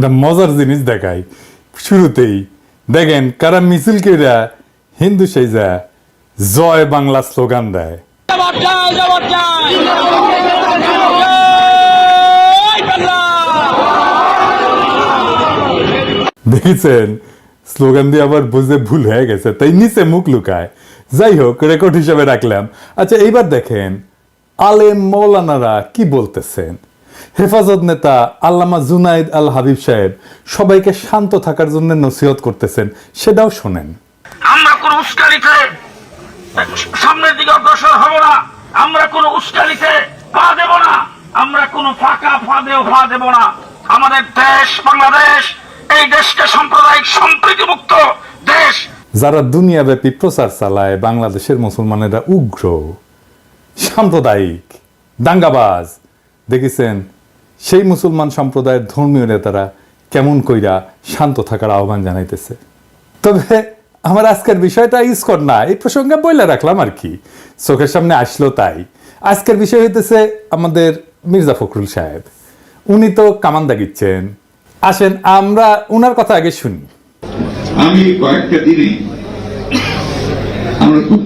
একটা মজার জিনিস দেখাই শুরুতেই দেখেন কারা মিছিল কইরা হিন্দু সেজা জয় বাংলা স্লোগান দেয়। দেখেছেন স্লোগান দিয়ে আবার বুঝে ভুল হয়ে গেছে, তাই নিচে মুখ লুকায়। যাই হোক, রেকর্ড হিসাবে রাখলাম। আচ্ছা, এইবার দেখেন আলেম মৌলানারা কি বলতেছেন। হেফাজত নেতা আল্লামা জুনাইদ আল হাবিব সাহেব সবাইকে শান্ত থাকার জন্য নসিহত করতেছেন, সেটাও শোনেন। আমরা কোন উস্কানিতে সামনের দিকে অগ্রসর হব না, আমরা কোন উস্কানিতে পা দেব না, আমরা কোন ফাঁকা ফাঁদেও পা দেব না। আমাদের দেশ বাংলাদেশ, এই দেশকে সাম্প্রদায়িক সম্প্রীতি মুক্ত দেশ। যারা দুনিয়াব্যাপী প্রচার চালায় বাংলাদেশের মুসলমানেরা উগ্র, সাম্প্রদায়িক, দাঙ্গাবাজ, দেখেছেন সেই মুসলমান সম্প্রদায়ের ধর্মীয় নেতারা কেমন কইরা শান্ত থাকার আহ্বান জানাইতেছে। তবে আমার আজকের বিষয়টা ইসকন না, এই প্রসঙ্গে বইলে রাখলাম আর কি, চোখের সামনে আসলো তাই। আজকের বিষয় হইতেছে আমাদের মির্জা ফখরুল সাহেব। উনি তো কামান দাগিচ্ছেন। আসেন আমরা উনার কথা আগে শুনি। আমি কয়েকটা দিনে আমরা খুব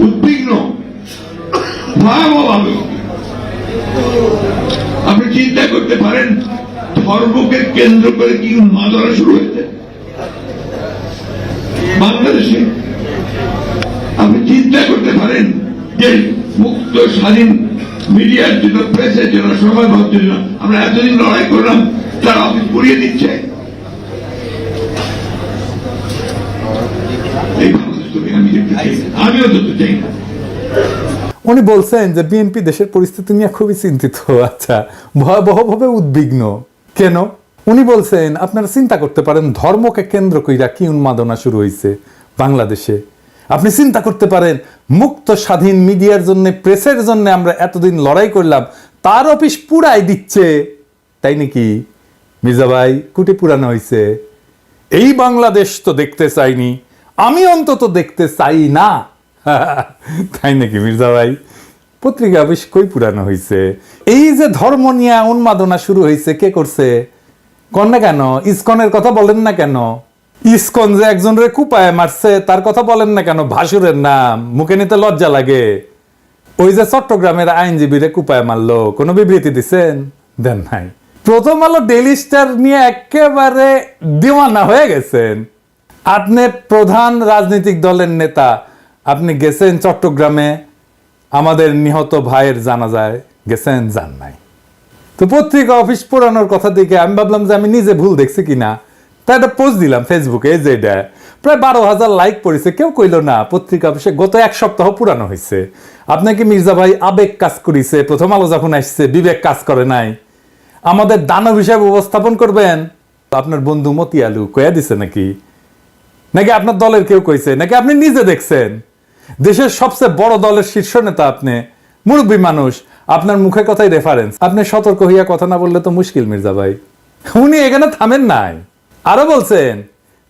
উদ্বিগ্ন, ভয়াবহভাবে। আপনি চিন্তা করতে পারেন ধর্মকে কেন্দ্র করে কি উন্মাদনা শুরু হয়েছে বাংলাদেশে। আপনি চিন্তা করতে পারেন যে মুক্ত স্বাধীন মিডিয়ার জন্য, প্রেসের জন্য, সময় ভাবর জন্য আমরা এতদিন লড়াই করলাম, তারা অফিস পুড়িয়ে দিচ্ছে। আমিও তো চাই না। উনি বলছেন যে বিএনপি দেশের পরিস্থিতি নিয়ে খুবই চিন্তিত। আচ্ছা, ভয়াবহভাবে উদ্বিগ্ন কেন? উনি বলছেন আপনারা চিন্তা করতে পারেন ধর্মকে কেন্দ্র কইরা কি উন্মাদনা শুরু হয়েছে বাংলাদেশে। আপনি চিন্তা করতে পারেন মুক্ত স্বাধীন মিডিয়ার জন্য, প্রেসের জন্য আমরা এতদিন লড়াই করলাম, তার অফিস পুরাই দিচ্ছে। তাই নাকি মির্জা ভাই? কুটি পুরানো হয়েছে। এই বাংলাদেশ তো দেখতে চাইনি, আমি অন্তত দেখতে চাই না। তাই নাকি মির্জা ভাই? পত্রিকা অফিস কই পুরানো হয়েছে? এই যে ধর্ম নিয়ে উন্মাদনা শুরু হয়েছে, কে করছে? কন না কেন? ইসকনের কথা বলেন না কেন? ইসকন যে একজন রে কুপায় মারছে তার কথা বলেন না কেন? ভাসুরের নাম মুখে নিতে লজ্জা লাগে। ওই যে চট্টগ্রামের আইনজীবী রে কুপায় মারলো, কোনো বিবৃতি দিচ্ছেন? দেন নাই। প্রথম আলো ডেইলি স্টার নিয়ে একেবারে দিওয়ানা হয়ে গেছেন। আপনি প্রধান রাজনৈতিক দলের নেতা, আপনি গেছেন চট্টগ্রামে, আমাদের নিহত ভাইয়ের জানাজায় গেছেন? যান নাই। তো পত্রিকা অফিস পুরানোর কথা দেখে আমি ভাবলাম যে আমি নিজে ভুল দেখছি কিনা, তাই একটা পোস্ট দিলাম ফেসবুকে, যে এটা প্রায় 12,000 লাইক পড়েছে। কেউ কইল না পত্রিকা অফিসে গত এক সপ্তাহ পুরানো হয়েছে। আপনাকে মির্জা ভাই আবেগ কাজ করেছে, প্রথম আলো যখন আসছে বিবেক কাজ করে নাই। আমাদের দানব হিসাবে উপস্থাপন করবেন। আপনার বন্ধু মতি আলু কয়া দিছে নাকি? নাকি আপনার দলের কেউ কইছে? নাকি আপনি নিজে দেখছেন? দেশের সবচেয়ে বড় দলের শীর্ষ নেতা আপনি, মুরব্বী মানুষ, আপনার মুখে কথাই রেফারেন্স। আপনি সতর্ক হইয়া কথা না বললে তো মুশকিল মির্জা ভাই। উনি এখানে থামেন নাই, আরো বলছেন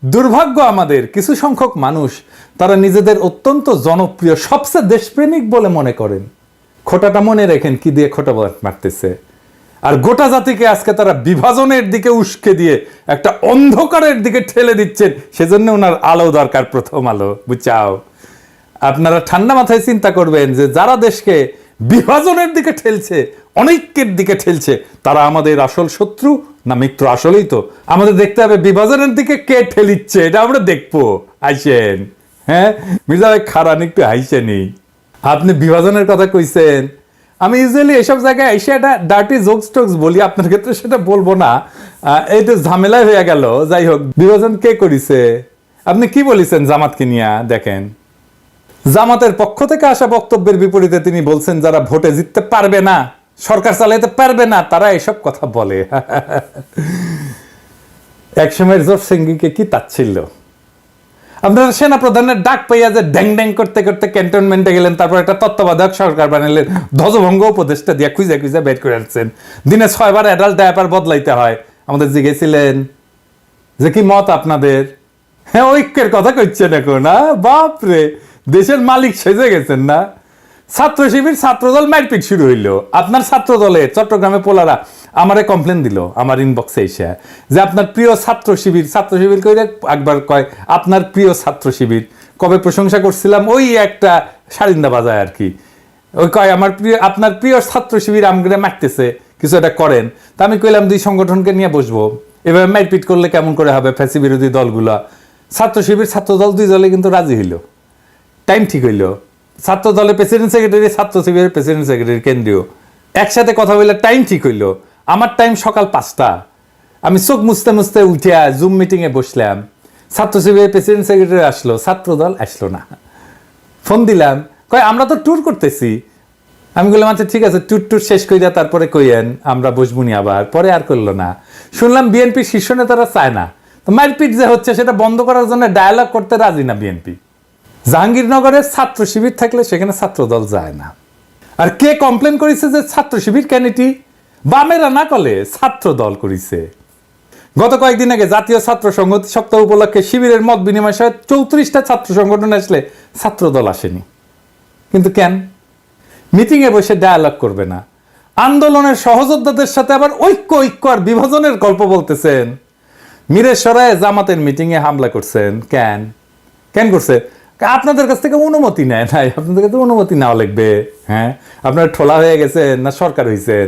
দুর্ভাগ্য আমাদের কিছু সংখ্যক মানুষ, তারা নিজেদের অত্যন্ত জনপ্রিয়, সবচেয়ে দেশপ্রেমিক বলে মনে করেন। খোটাটা মনে রেখেন কি দিয়ে খোটা মারতেছে। আর গোটা জাতিকে আজকে তারা বিভাজনের দিকে উস্কে দিয়ে একটা অন্ধকারের দিকে ঠেলে দিচ্ছেন। সেজন্য ওনার আলো দরকার, প্রথম আলো, বুঝাও। আপনারা ঠান্ডা মাথায় চিন্তা করবেন যে যারা দেশকে বিভাজনের দিকে ঠেলছে, অনৈক্যের দিকে ঠেলছে, তারা আমাদের আসল শত্রু না মিত্র? আসলেই তো আমাদের দেখতে হবে বিভাজনের দিকে কে ঠেলিচ্ছে, এটা আমরা দেখবো। আইসেন। হ্যাঁ মির্জা ভাই, খারান একটু হাইসেনি। আপনি বিভাজনের কথা কইছেন। আমি ইউজুয়ালি এসব জায়গায় এসে একটা ডার্টি জোকস টোকস বলি, আপনার ক্ষেত্রে সেটা বলবো না, এইটা ঝামেলায় হয়ে গেল। যাই হোক, বিভাজন কে করিছে? আপনি কি বলেছেন জামাতকে নিয়ে? দেখেন, জামাতের পক্ষ থেকে আসা বক্তব্যের বিপরীতে তিনি বলছেন যারা ভোটে জিততে পারবে না, সরকার চালাইতে পারবে না, তারা এসব কথা বলে। এক সময়ের জোট সিংকে কি তাচ্ছিল্য! আপনারা সেনা প্রধানের ডাক পাইয়া যে ড্যাং ড্যাং করতে করতে ক্যান্টনমেন্টে গেলেন, তারপর একটা তত্ত্বাবধায়ক সরকার বানালেন, ধ্বজভঙ্গ উপদেষ্টা দিয়ে খুঁজে খুঁজে বের করে আসছেন। দিনে 6 বার অ্যাডাল্ট ডায়াপার বদলাইতে হয়। আমাদের জিজ্ঞেসিলেন যে কি মত আপনাদের? হ্যাঁ, ঐক্যের কথা কইছেন এখন। বাপরে, দেশের মালিক সেজে গেছেন না? ছাত্র শিবির ছাত্রদল মারপিট শুরু হইলো। আপনার ছাত্র দলে চট্টগ্রামে পোলারা আমারে কমপ্লেন দিল আমার ইনবক্সে এসে যে আপনার প্রিয় ছাত্র শিবির কইরে একবার কয় আপনার প্রিয় ছাত্র শিবির, কবে প্রশংসা করছিলাম ওই একটা সারিন্দা বাজায় আর কি, ওই কয় আপনার প্রিয় ছাত্র শিবির আমগরে মারতেছে, কিছু একটা করেন। তা আমি কইলাম দুই সংগঠনকে নিয়ে বসবো, এভাবে মারপিট করলে কেমন করে হবে, ফ্যাসি বিরোধী দলগুলা। ছাত্র শিবির ছাত্র দল দুই দলে কিন্তু রাজি হইল, টাইম ঠিক হইল। ছাত্র দলের প্রেসিডেন্ট সেক্রেটারি, ছাত্র শিবিরের প্রেসিডেন্ট সেক্রেটারি কেন্দ্রীয় একসাথে কথা বললে টাইম ঠিক হইল। আমার টাইম সকাল 5টা, আমি চোখ মুছতে মুছতে উঠিয়া জুম মিটিং এ বসলাম। ছাত্র শিবিরের প্রেসিডেন্ট সেক্রেটারি আসলো, ছাত্র দল আসলো না। ফোন দিলাম, কয় আমরা তো ট্যুর করতেছি। আমি বললাম আচ্ছা ঠিক আছে, ট্যুর শেষ কইরা তারপরে কইয়েন আমরা বসবুনি আবার। পরে আর করলো না। শুনলাম বিএনপির শীর্ষ নেতারা চায় না, তো মারপিট যে হচ্ছে সেটা বন্ধ করার জন্য ডায়ালগ করতে রাজি না বিএনপি। জাহাঙ্গীরনগরে ছাত্র শিবির থাকলে সেখানে ছাত্র দল যায় না। আর কে কমপ্লেন করেছে যে ছাত্র শিবির কেন এটি বামেরা না করলে ছাত্র দল করেছে। গত কয়েকদিন আগে জাতীয় ছাত্র সংহতি সপ্তাহ উপলক্ষে শিবিরের মত বিনিময় সহ 34টা ছাত্র সংগঠন আসলে ছাত্র দল আসেনি। কিন্তু কেন? মিটিং এ বসে ডায়ালগ করবে না, আন্দোলনের সহযোদ্ধাদের সাথে আবার ঐক্য আর বিভাজনের গল্প বলতেছেন। মিরেশ্বরায় জামাতের মিটিং এ হামলা করছেন কেন করছে? আপনাদের কাছ থেকে অনুমতি নেয় নাই, আপনাদের কাছে অনুমতি নেওয়া লাগবে। হ্যাঁ, আপনার ঠোলা হয়ে গেছেন না সরকার হয়েছেন,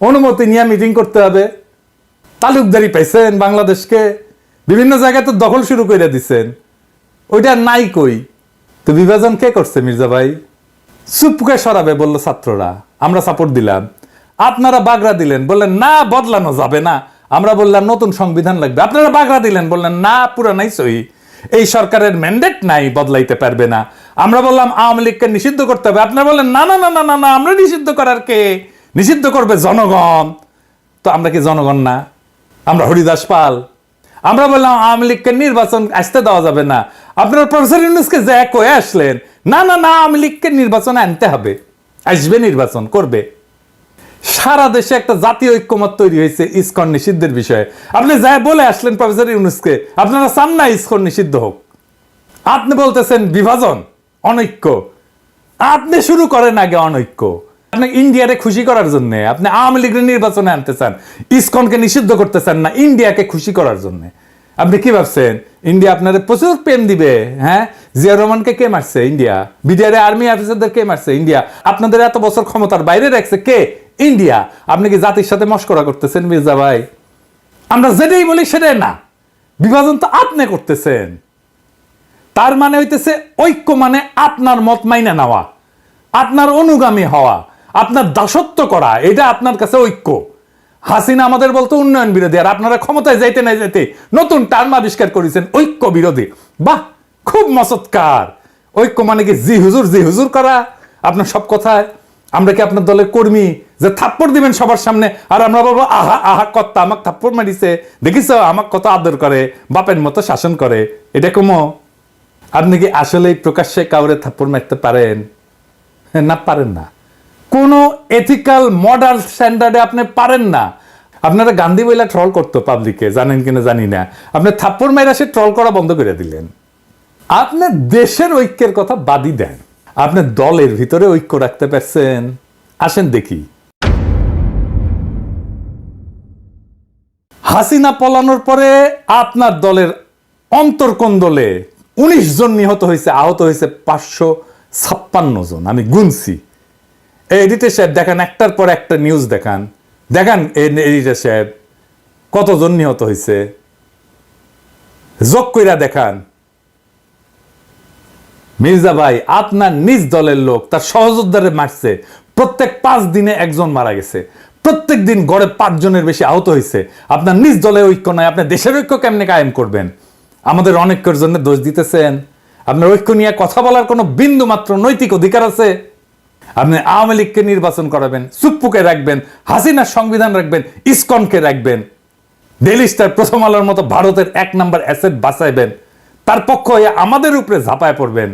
অনুমতি নিয়ে মিটিং করতে হবে। তালুকদারি পাইছেন বাংলাদেশকে, বিভিন্ন জায়গায় তো দখল শুরু করে দিচ্ছেন, ওইটা নাই কই। তো বিভাজন কে করছে মির্জা ভাই? চুপকে সরাবে বললো ছাত্ররা, আমরা সাপোর্ট দিলাম। আপনারা বাগড়া দিলেন, বললেন না বদলানো যাবে না। আমরা বললাম নতুন সংবিধান লাগবে। আপনারা বাগড়া দিলেন, বললেন না পুরানাই সহি, এই সরকারের ম্যান্ডেট নাই, বদলাইতে পারবে না। আমরা বললাম আওয়ামী লীগকে নিষিদ্ধ করতে হবে। আপনারা বললেন না না না না না না, আমরা নিষিদ্ধ করার কে, নিষিদ্ধ করবে জনগণ। তো আমরা কি জনগণ না? আমরা হরিদাস পাল? আমরা বললাম আওয়ামী লীগকে নির্বাচন আসতে দেওয়া যাবে না। আপনারা প্রফেসর ইউনূসকে যে কয়ে আসলেন না না না আওয়ামী লীগকে নির্বাচনে আনতে হবে, আসবে, নির্বাচন করবে। সারা দেশে একটা জাতীয় ঐক্যমত তৈরি হয়েছে ইসকন নিষিদ্ধের বিষয়ে। আপনি যা বলে আসলেন প্রফেসর ইউনূসকে, আপনারা চান না ইসকন নিষিদ্ধ হোক। আপনি বলতেছেন বিভাজন, অনৈক্য। আপনি শুরু করেন আগে অনৈক্য। আপনি ইন্ডিয়ারে খুশি করার জন্য আপনি আওয়ামী লীগের নির্বাচনে আনতেছেন, ইসকনকে নিষিদ্ধ করতেছেন না ইন্ডিয়াকে খুশি করার জন্য। আপনি কি ভাবছেন ইন্ডিয়া আপনাদের প্রচুর প্রেম দিবে? হ্যাঁ, জিয়া রহমানকে কে মারছে? ইন্ডিয়া। বিডিআর আর্মি অফিসারদের কে মারছে? ইন্ডিয়া। আপনাদের এত বছর ক্ষমতার বাইরে রাখছে কে? ইন্ডিয়া। আপনি কি জাতির সাথে মস্করা করতেছেন মির্জা ভাই? আমরা যেটাই বলি সেটাই না, বিভাজন তো আপনি করতেছেন। তার মানে হইতেছে ঐক্য মানে আপনার মত মাইনা নেওয়া, আপনার অনুগামী হওয়া, আপনার দাসত্ব করা, এটা আপনার কাছে ঐক্য। হাসিনা আমাদের বলতো উন্নয়ন বিরোধী, আর আপনারা ক্ষমতায় যাইতে না যাইতে নতুন টার্ম আবিষ্কার করেছেন ঐক্য বিরোধী। বাহ, খুব মসৎকার। ঐক্য মানে কি জি হুজুর করা আপনার সব কথায়? আমরা কি আপনার দলের কর্মী যে থাপ্পড় দিবেন সবার সামনে আর আমরা বলবো আহা কর্তা আমাকে থাপ্পড় মারিছে, দেখিস আমাকে কত আদর করে, বাপের মতো শাসন করে? এটা কমো? আপনি কি আসলে প্রকাশ্যে কাউরে থাপ্পড় মারতে পারেন? না, পারেন না। কোন এথিক্যাল মডার্ন স্ট্যান্ডার্ডে আপনি পারেন না। আপনারা গান্ধী বইলা ট্রল করতো পাবলিকে, জানেন কিনা জানি না। আপনি থাপ্পড় মাইরা সে ট্রল করা বন্ধ করে দিলেন। আপনি দেশের ঐক্যের কথা বাদই দেন, আপনি দলের ভিতরে ঐক্য রাখতে পারছেন? আসেন দেখি। হাসিনা পলানোর পরে আপনার দলের অন্তর্কোন্দলে 19 জন নিহত হয়েছে, আহত হয়েছে 556 জন। আমি গুনছি। এডিটর সাহেব দেখান, একটার পর একটা নিউজ দেখান এডিটর সাহেব কতজন নিহত হয়েছে, যোগ কইরা দেখান। মির্জা ভাই আপনার নিজ দলের লোক তার সহযোদ্ধারে মারছে, প্রত্যেক 5 দিনে একজন মারা গেছে, প্রত্যেক দিন গড়ে 5 জনের বেশি আহত হয়েছে। আপনার নিজ দলের ঐক্য নয়, আপনি দেশের ঐক্য কেমনে কায়েম করবেন? আমাদের অনেকের জন্য দোষ দিতেছেন। আপনার ঐক্য নিয়ে কথা বলার কোনো বিন্দু মাত্র নৈতিক অধিকার আছে? আপনি আওয়ামী লীগকে নির্বাচন করাবেন, চুপ্পুকে রাখবেন, হাসিনার সংবিধান রাখবেন, ইসকনকে রাখবেন, ডেইলি স্টার, প্রথম আলোর মতো ভারতের 1 নাম্বার অ্যাসেট বাঁচাইবেন, তার পক্ষ হয়ে আমাদের উপরে ঝাঁপায় পড়বেন,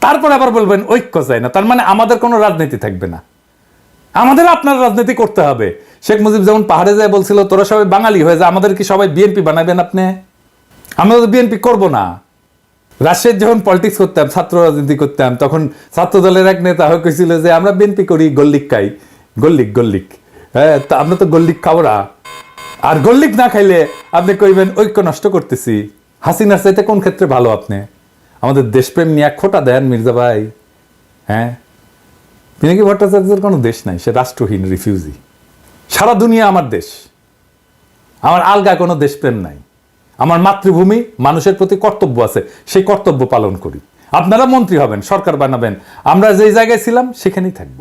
তারপর আবার বলবেন ঐক্য চাই না। তার মানে আমাদের কোনো রাজনীতি থাকবে না, আমাদের আপনার রাজনীতি করতে হবে। শেখ মুজিব যেমন পাহাড়ে যায় বলছিল তোরা সবাই বাঙালি হয়ে যা, আমাদের কি সবাই বিএনপি বানাবেন আপনি? আমরা তো বিএনপি করবো না। রাজশাহীর যখন পলিটিক্স করতাম, ছাত্র রাজনীতি করতাম, তখন ছাত্র দলের এক নেতা হয়ে কইছিল যে আমরা বিএনপি করি গল্লিক খাই, গল্লিক হ্যাঁ, তা আমরা তো গল্লিক খাবো না। আর গল্লিক না খাইলে আপনি কইবেন ঐক্য নষ্ট করতেছি। হাসিনার চাইতে কোন ক্ষেত্রে ভালো আপনি? আমাদের দেশপ্রেম নিয়ে খোটা দেন মির্জা ভাই। হ্যাঁ, পিনাকি ভট্টাচার্যের কোনো দেশ নাই, সে রাষ্ট্রহীন রিফিউজি। সারা দুনিয়া আমার দেশ, আমার আলগা কোনো দেশপ্রেম নাই। আমার মাতৃভূমি, মানুষের প্রতি কর্তব্য আছে, সেই কর্তব্য পালন করি। আপনারা মন্ত্রী হবেন, সরকার বানাবেন, আমরা যেই জায়গায় ছিলাম সেখানেই থাকব।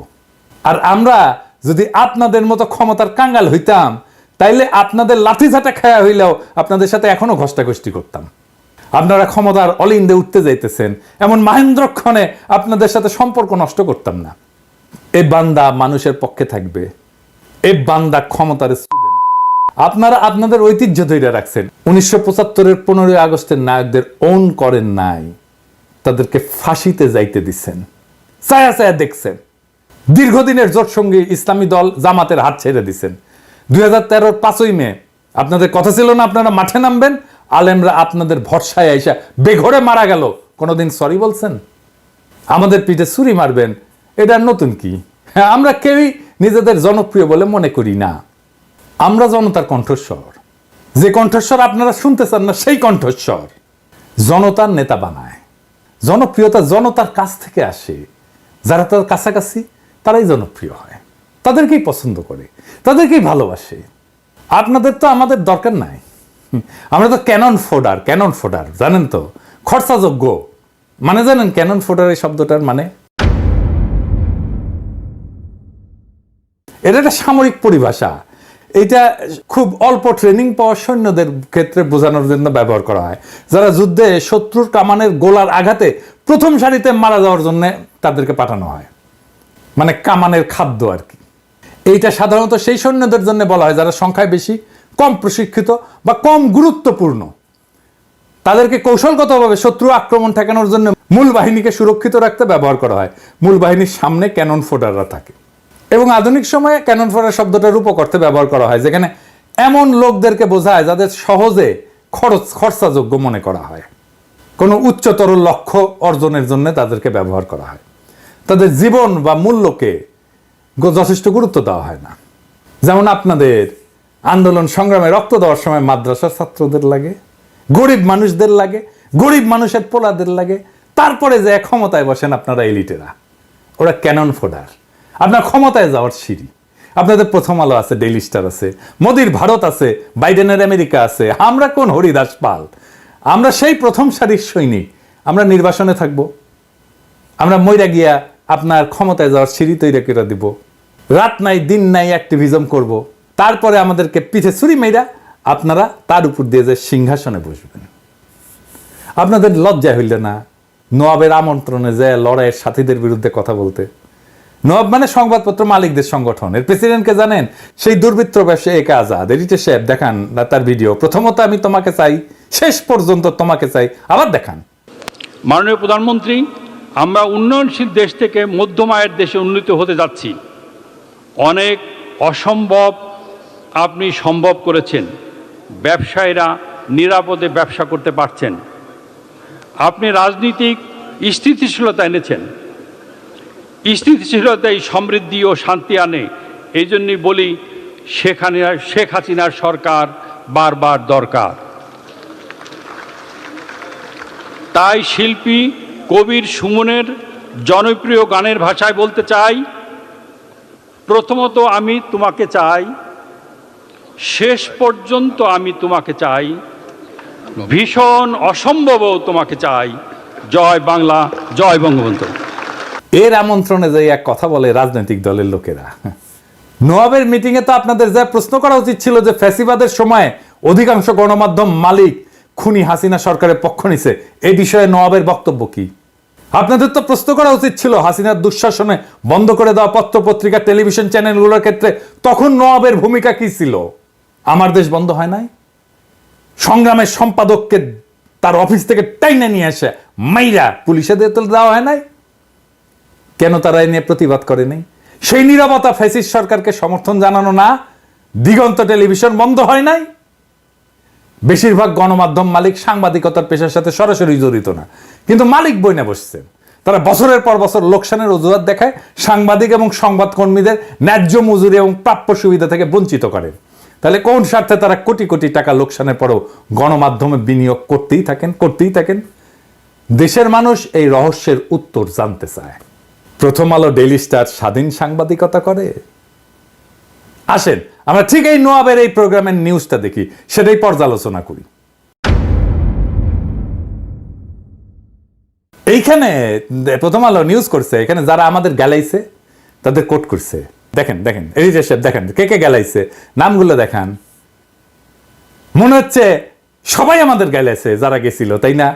আর আমরা যদি আপনাদের মতো ক্ষমতার কাঙ্গাল হইতাম, তাইলে আপনাদের লাঠিঝাঁটা খায়া হইলেও আপনাদের সাথে এখনো ঘষ্টাঘষ্টি করতাম। আপনারা ক্ষমতার অলিন্দে উঠতে যাইতেছেন, এমন মাহেন্দ্রক্ষণে আপনাদের সাথে সম্পর্ক নষ্ট করতাম না। এই বান্দা মানুষের পক্ষে থাকবে, এই বান্দা ক্ষমতার স্তূপে না। আপনারা আপনাদের ঐতিহ্য ধরে রাখছেন। 1975-এর 15ই আগস্টের নায়কদের ওন করেন নাই, তাদেরকে ফাঁসিতে যাইতে দিচ্ছেন, ছায়া ছায়া দেখছেন। দীর্ঘদিনের জোট সঙ্গী ইসলামী দল জামাতের হাত ছেড়ে দিচ্ছেন। 2013-র 5ই মে আপনাদের কথা ছিল না আপনারা মাঠে নামবেন, আলেমরা আপনাদের ভরসায় আইসা বেঘরে মারা গেল, কোনোদিন সরি বলছেন? আমাদের পিঠে ছুরি মারবেন, এটা নতুন কি? হ্যাঁ, আমরা কেউই নিজেদের জনপ্রিয় বলে মনে করি না। আমরা জনতার কণ্ঠস্বর, যে কণ্ঠস্বর আপনারা শুনতে চান না সেই কণ্ঠস্বর। জনতার নেতা বানায়, জনপ্রিয়তা জনতার কাছ থেকে আসে। যারা তার কাছাকাছি তারাই জনপ্রিয় হয়, তাদেরকেই পছন্দ করে, তাদেরকেই ভালোবাসে। আপনাদের তো আমাদের দরকার নাই। আমরা তো ক্যানন ফোডার জানেন তো, খরচাযোগ্য। মানে জানেন ক্যানন ফোডার এই শব্দটার মানে? এটা একটা সামরিক পরিভাষা। এটা খুব অল্প ট্রেনিং পাওয়া সৈন্যদের ক্ষেত্রে বোঝানোর জন্য ব্যবহার করা হয়, যারা যুদ্ধে শত্রুর কামানের গোলার আঘাতে প্রথম সারিতে মারা যাওয়ার জন্য তাদেরকে পাঠানো হয়, মানে কামানের খাদ্য আর কি। এইটা সাধারণত সেই সৈন্যদের জন্য বলা হয় যারা সংখ্যায় বেশি, কম প্রশিক্ষিত বা কম গুরুত্বপূর্ণ। তাদেরকে কৌশলগতভাবে শত্রু আক্রমণ ঠেকানোর জন্য মূল বাহিনীকে সুরক্ষিত রাখতে ব্যবহার করা হয়। মূল বাহিনীর সামনে ক্যানন ফোডাররা থাকে, এবং আধুনিক সময়ে ক্যানন ফোডার শব্দটার উপকর্থে ব্যবহার করা হয়, যেখানে এমন লোকদেরকে বোঝায় যাদের সহজে খরচাযোগ্য মনে করা হয়। কোনো উচ্চতর লক্ষ্য অর্জনের জন্য তাদেরকে ব্যবহার করা হয়। তাদের জীবন বা মূল্যকে যথেষ্ট গুরুত্ব দেওয়া হয় না। যেমন আপনাদের আন্দোলন সংগ্রামে রক্ত দেওয়ার সময় মাদ্রাসার ছাত্রদের লাগে, গরিব মানুষদের লাগে, গরিব মানুষের পোলাদের লাগে। তারপরে যে ক্ষমতায় বসেন আপনারা এলিটেরা, ওরা ক্যানন ফোডার, আপনার ক্ষমতায় যাওয়ার সিঁড়ি। আপনাদের প্রথম আলো আছে, ডেইলি স্টার আছে, মোদির ভারত আছে, বাইডেনের আমেরিকা আছে। আমরা কোন হরিদাস পাল? আমরা সেই প্রথম সারির সৈনিক। আমরা নির্বাসনে থাকব, আমরা মইরা গিয়া আপনার ক্ষমতায় যাওয়ার সিঁড়ি তৈরি করে দিব, রাত নাই দিন নাই অ্যাক্টিভিজম করব। তারপরে আমাদেরকে পিঠে ছুরি মেয়েরা আপনারা তার উপর দিয়ে যে সিংহাসনে বসবেন। আপনাদের লজ্জা হইল না নওয়াবের আমন্ত্রণে যে লড়াইয়ের সাথীদের বিরুদ্ধে কথা বলতে? নওয়াব মানে সংবাদপত্র মালিকদের সংগঠন, এর প্রেসিডেন্টকে জানেন? সেই দুর্বৃত্ত ব্যবসায়ী একে আজাদ। এডিটর সাহেব দেখান তার ভিডিও। প্রথমত আমি তোমাকে চাই, শেষ পর্যন্ত তোমাকে চাই, আবার দেখান। মাননীয় প্রধানমন্ত্রী, আমরা উন্নয়নশীল দেশ থেকে মধ্যম আয়ের দেশে উন্নীত হতে যাচ্ছি। অনেক অসম্ভব আপনি সম্ভব করেছেন। ব্যবসায়ীরা নিরাপদে ব্যবসা করতে পারছেন। আপনি রাজনীতিক স্থিতিশীলতা এনেছেন। স্থিতিশীলতাই সমৃদ্ধি ও শান্তি আনে। এই জন্যই বলি শেখ হাসিনার সরকার বারবার দরকার। তাই শিল্পী কবির সুমনের জনপ্রিয় গানের ভাষায় বলতে চাই, প্রথমত আমি তোমাকে চাই, শেষ পর্যন্ত আমি তোমাকে চাই, ভীষণ অসম্ভবও তোমাকে চাই। জয় বাংলা, জয় বঙ্গবন্ধু। এর আমন্ত্রণে যে এক কথা বলে রাজনৈতিক দলের লোকেরা। নওয়াবের মিটিংয়ে তো আপনাদের যা প্রশ্ন করা উচিত ছিল যে ফ্যাসিবাদের সময় অধিকাংশ গণমাধ্যম মালিক খুনি হাসিনা সরকারের পক্ষ নিছে, এই বিষয়ে নওয়াবের বক্তব্য কি? আপনাদের তো প্রশ্ন করা উচিত ছিল হাসিনার দুঃশাসনে বন্ধ করে দেওয়া পত্র পত্রিকা টেলিভিশন চ্যানেলগুলোর ক্ষেত্রে তখন নওয়াবের ভূমিকা কি ছিল? আমার দেশ বন্ধ হয় নাই? সংগ্রামের সম্পাদককে তার অফিস থেকে টাইনে নিয়ে আসে মাইরা পুলিশে দিয়ে দেওয়া হয় নাই? কেন তারা এ নিয়ে প্রতিবাদ করে নাই? সেই নীরবতা ফ্যাসিস্ট সরকারকে সমর্থন জানানো না? দিগন্ত টেলিভিশন বন্ধ হয় নাই? বেশিরভাগ গণমাধ্যম মালিক সাংবাদিকতার পেশার সাথে সরাসরি জড়িত না, কিন্তু মালিক বইনা বসছেন। তারা বছরের পর বছর লোকসানের অজুহাত দেখায় সাংবাদিক এবং সংবাদকর্মীদের ন্যায্য মজুরি এবং প্রাপ্য সুবিধা থেকে বঞ্চিত করেন। তাহলে কোন স্বার্থে তারা কোটি কোটি টাকা লোকসানের পরেও গণমাধ্যমে বিনিয়োগ করতেই থাকেন? দেশের মানুষ এই রহস্যের উত্তর জানতে চায়। প্রথম আলো, ডেইলি স্টার স্বাধীন সাংবাদিকতা করে? আসেন আমরা ঠিক এই নোয়াবের এই প্রোগ্রামের নিউজটা দেখি, সেটাই পর্যালোচনা করি। এইখানে প্রথম আলো নিউজ করছে, এখানে যারা আমাদের গালাইছে তাদের কোট করছে। দেখেন এডিটর সাহেব, দেখেন কে গালাইছে, নামগুলো দেখান। মনে হচ্ছে সবাই আমাদের গালাইছে যারা গেছিল, তাই না?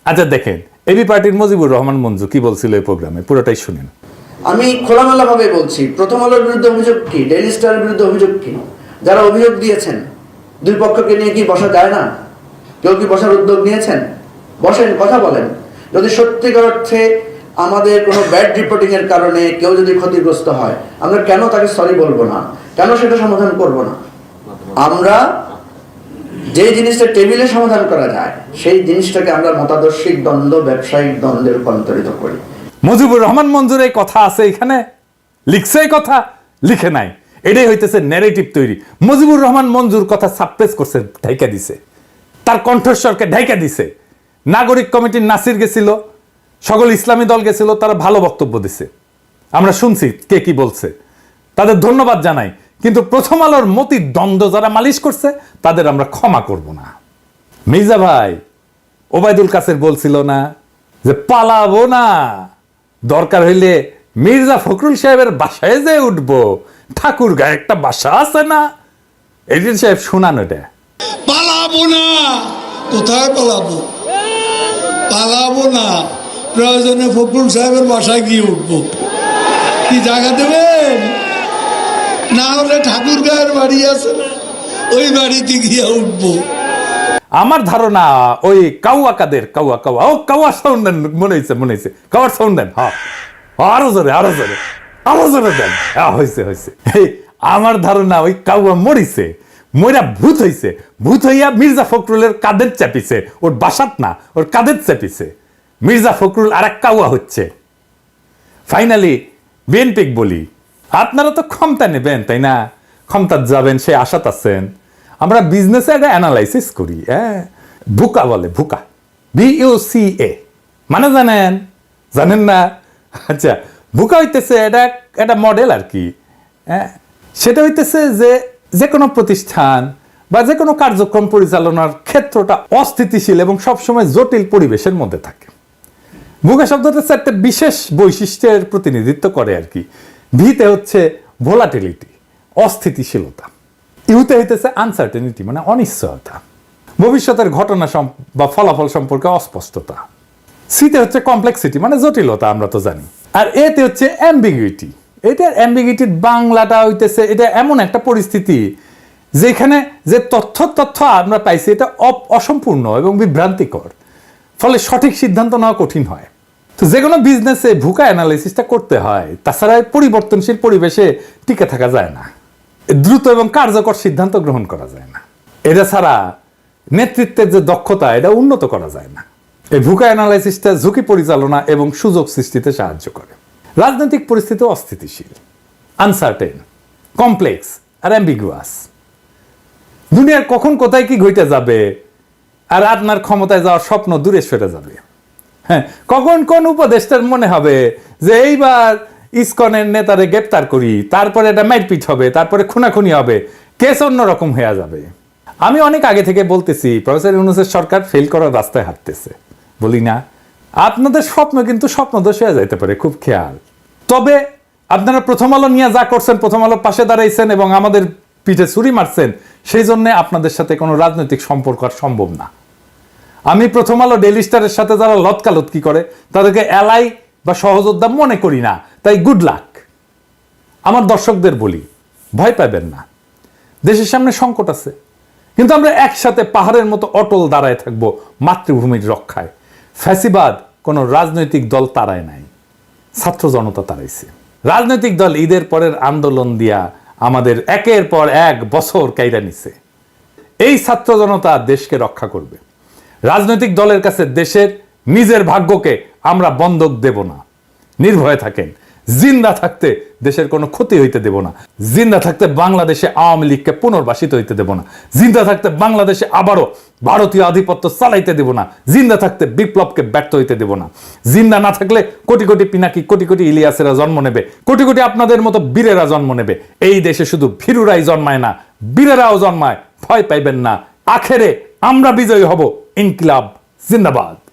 আচ্ছা দেখেন, এবি পার্টির মজিবুর রহমান মঞ্জু কি বলছিল এই প্রোগ্রামে, পুরোটাই শুনেন। আমি খোলামেলা ভাবে বলছি, প্রথম আলোর বিরুদ্ধে অভিযোগ কি, ডেইলি স্টারের বিরুদ্ধে অভিযোগ কি? যারা অভিযোগ দিয়েছেন দুই পক্ষকে নিয়ে কি বসা যায় না? কেউ কি বসার উদ্যোগ নিয়েছেন? বসেন, কথা বলেন। যদি সত্যিকার অর্থে আমাদের কোনো ব্যাড রিপোর্টিং এর কারণে কেউ যদি ক্ষতিগ্রস্ত হয়, আমরা কেন তাকে সরি বলবো না? কেন সেটা সমাধান করব না? আমরা যে জিনিসটা টেবিলে সমাধান করা যায় সেই জিনিসটাকে আমরা মতাদর্শিক দ্বন্দ্ব, ব্যবসায়িক দ্বন্দ্বে রূপান্তরিত করি। মুজিবুর রহমান মঞ্জুর এই কথা আছে এখানে, লিখছে এই কথা, লিখে নাই। এটাই হইতেছে ন্যারেটিভ তৈরি। মুজিবুর রহমান মঞ্জুর কথা সাপ্রেস করছে, ঢাইকা দিছে, তার কণ্ঠস্বরকে ঢাইকা দিছে। নাগরিক কমিটির নাসির গেছিল, সকল ইসলামী দল গেছিল, তারা ভালো বক্তব্য দিছে, আমরা শুনছি কে কি বলছে, তাদের ধন্যবাদ জানাই। কিন্তু প্রথম আলোর মতির দ্বন্দ্ব যারা মালিশ করছে তাদের আমরা ক্ষমা করব না। মির্জা ভাই ওবায়দুল কাসের বলছিল না যে পালাবো না, দরকার হইলে মির্জা ফখরুল সাহেবের বাসায় যে উঠবো, ঠাকুর গায়ে একটা বাসা আছে না? এডিটর সাহেব শোনান এটা। পালাবো না, কোথায় পালাবো? পালাবো না, প্রয়োজনে ফখরুল সাহেবের বাসায় গিয়ে উঠবো। কি জায়গা দেবেন? না হলে ঠাকুর গায়ের বাড়ি আছে না, ওই বাড়িতে গিয়ে উঠবো। আমার ধারণা ওই কাউয়া কাদের কাউয়া সাউন্ড দেন, মনে হয়েছে কাউয়ার সাউন্ড দেন। হ্যাঁ, আরো জোরে দেন। হয়েছে। আমার ধারণা ওই কাউয়া মইরা ভূত হইয়া মির্জা ফখরুলের কাদের চাপিছে, ওর বাসাত না, ওর কাদের চাপিছে। মির্জা ফখরুল আর এক কাউয়া হচ্ছে। ফাইনালি বিএনপি বলি, আপনারা তো ক্ষমতা নেবেন, তাই না? ক্ষমতা যাবেন সে আশাত আছেন। আমরা বিজনেসে একটা অ্যানালাইসিস করি, ভুকা বলে, ভুকা, BUCA মানে জানেন না? আচ্ছা, ভুকা হইতেছে এটা মডেল আর কি। সেটা হইতেছে যে কোনো প্রতিষ্ঠান বা যে কোনো কার্যক্রম পরিচালনার ক্ষেত্রটা অস্থিতিশীল এবং সবসময় জটিল পরিবেশের মধ্যে থাকে। ভুকা শব্দটা একটা বিশেষ বৈশিষ্ট্যের প্রতিনিধিত্ব করে আর কি। ভিতে হচ্ছে ভোলাটিলিটি, অস্থিতিশীলতা। ইউতে হইতেছে আনসার্টেনিটি, মানে অনিশ্চয়তা, ভবিষ্যতের ঘটনা বা ফলাফল সম্পর্কে অস্পষ্টতা। সিতে হচ্ছে কমপ্লেক্সিটি, মানে জটিলতা, আমরা তো জানি। আর এতে হচ্ছে অ্যাম্বিগুইটি। এটার অ্যাম্বিগুইটির বাংলাটা হইতেছে এটা এমন একটা পরিস্থিতি যেখানে যে তথ্য আমরা পাইছি এটা অসম্পূর্ণ এবং বিভ্রান্তিকর, ফলে সঠিক সিদ্ধান্ত নেওয়া কঠিন হয়। তো যে কোনো বিজনেসে ভুকা অ্যানালাইসিসটা করতে হয়, তাছাড়া পরিবর্তনশীল পরিবেশে টিকে থাকা যায় না, দ্রুত এবং কার্যকর সিদ্ধান্ত গ্রহণ করা যায় না। এটা ছাড়া নেতৃত্বের যে দক্ষতা এটা উন্নত করা যায় না। এই ভুকা অ্যানালাইসিসটা ঝুঁকি পরিচালনা এবং সুযোগ সৃষ্টিতে সাহায্য করে। রাজনৈতিক পরিস্থিতি অস্থিতিশীল, আনসার্টেন, কমপ্লেক্স আর অ্যাম্বিগুয়াস। দুনিয়ার কখন কোথায় কি ঘটে যাবে আর আপনার ক্ষমতায় যাওয়ার স্বপ্ন দূরে সরে যাবে। হ্যাঁ, কখন কোন উপদেষ্টার মনে হবে যে এইবার ইসকনের নেতারে গ্রেপ্তার করি, তারপরে এটা মারপিট হবে, তারপরে খুনাখুনি হবে, কেস অন্যরকম হয়ে যাবে। আমি অনেক আগে থেকে বলতেছি প্রফেসর ইউনূসের সরকার ফেল করার রাস্তায় হাঁটতেছে, বলি না? আপনাদের স্বপ্ন কিন্তু স্বপ্নদোষ হয়ে যাইতে পারে, খুব খেয়াল। তবে আপনারা প্রথম আলো নিয়ে যা করছেন, প্রথম আলোর পাশে দাঁড়াইছেন এবং আমাদের পিঠে ছুরি মারছেন, সেই জন্য আপনাদের সাথে কোনো রাজনৈতিক সম্পর্ক আর সম্ভব না। আমি প্রথম আলো, ডেইলি স্টারের সাথে যারা লতকালতকি করে তাদেরকে এলাই বা সহযোদ্ধা মনে করি না, তাই গুড লাক। আমার দর্শকদের বলি, ভয় পাবেন না, দেশের সামনে সংকট আছে, কিন্তু আমরা একসাথে পাহাড়ের মতো অটল দাঁড়ায় থাকবো মাতৃভূমির রক্ষায়। ফ্যাসিবাদ কোনো রাজনৈতিক দল তাড়ায় নাই, ছাত্র জনতা তাড়াইছে। রাজনৈতিক দল ঈদের পরের আন্দোলন দিয়া আমাদের একের পর এক বছর কাইরা নিছে। এই ছাত্র জনতা দেশকে রক্ষা করবে। রাজনৈতিক দলের কাছে দেশের নিজের ভাগ্যকে আমরা বন্ধক দেব না। নির্ভয়ে থাকেন। জিন্দা থাকতে দেশের কোনো ক্ষতি হইতে দেব না। জিন্দা থাকতে বাংলাদেশে আওয়ামী লীগকে পুনর্বাসিত হইতে দেব না। জিন্দা থাকতে বাংলাদেশে আবারও ভারতীয় আধিপত্য চালাইতে দেব না। জিন্দা থাকতে বিপ্লবকে ব্যর্থ হইতে দেব না। জিন্দা না থাকলে কোটি কোটি পিনাকি, কোটি কোটি ইলিয়াসেরা জন্ম নেবে, কোটি কোটি আপনাদের মতো বীরেরা জন্ম নেবে। এই দেশে শুধু ভীরুরাই জন্মায় না, বীরেরাও জন্মায়। ভয় পাইবেন না। আখেরে আমরা বিজয়ী হব। ইনকিলাব জিন্দাবাদ।